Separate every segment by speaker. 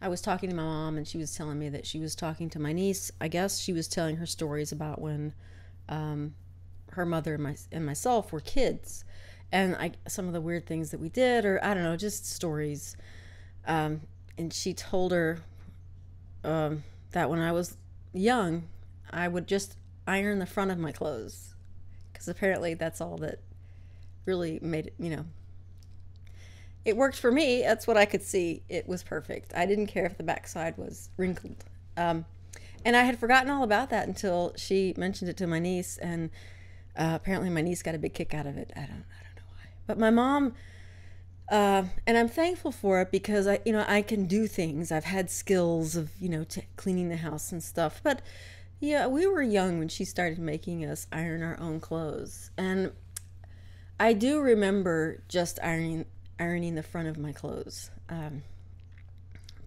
Speaker 1: I was talking to my mom, and she was telling me that she was talking to my niece. I guess she was telling her stories about when her mother and myself were kids, and some of the weird things that we did, or I don't know, just stories. And she told her that when I was young, I would just iron the front of my clothes, because apparently that's all that really made it, it worked for me. That's what I could see. It was perfect. I didn't care if the backside was wrinkled. And I had forgotten all about that until she mentioned it to my niece, and apparently my niece got a big kick out of it. I don't know why. But my mom, and I'm thankful for it, because I can do things. I've had skills of, cleaning the house and stuff. But yeah, we were young when she started making us iron our own clothes. And I do remember just ironing the front of my clothes.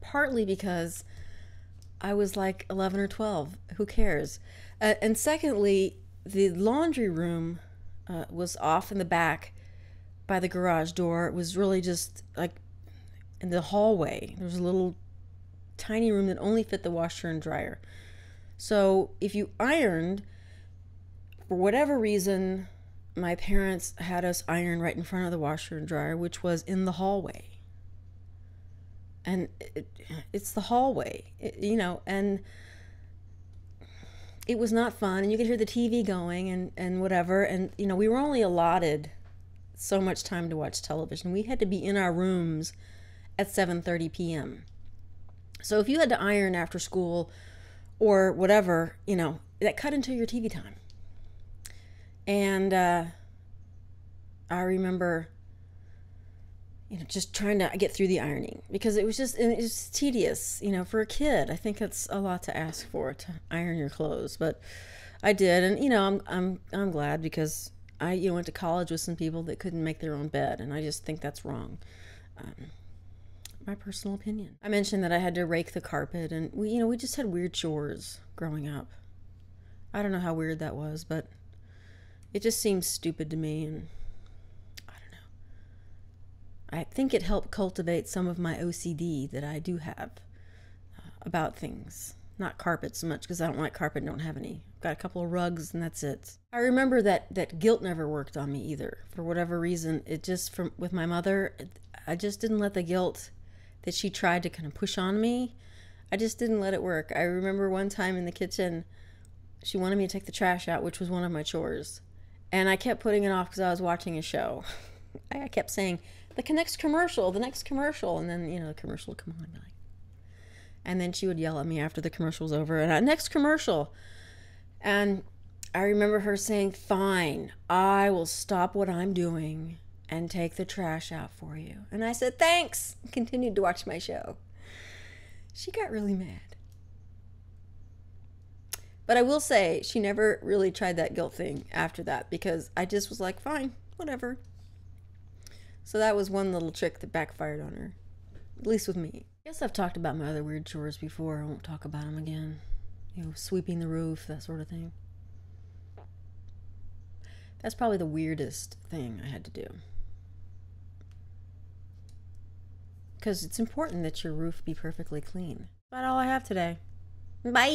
Speaker 1: Partly because I was like 11 or 12. Who cares? And secondly, the laundry room was off in the back by the garage door. It was really just like in the hallway. There was a little tiny room that only fit the washer and dryer. So if you ironed, for whatever reason, my parents had us iron right in front of the washer and dryer, which was in the hallway. And it's the hallway, and it was not fun. And you could hear the TV going and whatever. And, we were only allotted so much time to watch television. We had to be in our rooms at 7:30 p.m. So if you had to iron after school or whatever, that cut into your TV time. And I remember, just trying to get through the ironing, because it was tedious, for a kid. I think it's a lot to ask for, to iron your clothes, but I did. And I'm glad, because I went to college with some people that couldn't make their own bed, and I just think that's wrong. My personal opinion. I mentioned that I had to rake the carpet, and we just had weird chores growing up. I don't know how weird that was, but it just seemed stupid to me, and I don't know. I think it helped cultivate some of my OCD that I do have about things. Not carpet so much, because I don't like carpet and don't have any. I've got a couple of rugs, and that's it. I remember that guilt never worked on me either. For whatever reason, with my mother, I just didn't let the guilt that she tried to kind of push on me, I just didn't let it work. I remember one time in the kitchen, she wanted me to take the trash out, which was one of my chores. And I kept putting it off because I was watching a show. I kept saying, the next commercial. And then, the commercial would come on. And then she would yell at me after the commercial was over, and next commercial. And I remember her saying, fine, I will stop what I'm doing and take the trash out for you. And I said, thanks, and continued to watch my show. She got really mad. But I will say, she never really tried that guilt thing after that, because I just was like, fine, whatever. So that was one little trick that backfired on her, at least with me. I guess I've talked about my other weird chores before. I won't talk about them again. Sweeping the roof, that sort of thing. That's probably the weirdest thing I had to do. Because it's important that your roof be perfectly clean. That's about all I have today. Bye!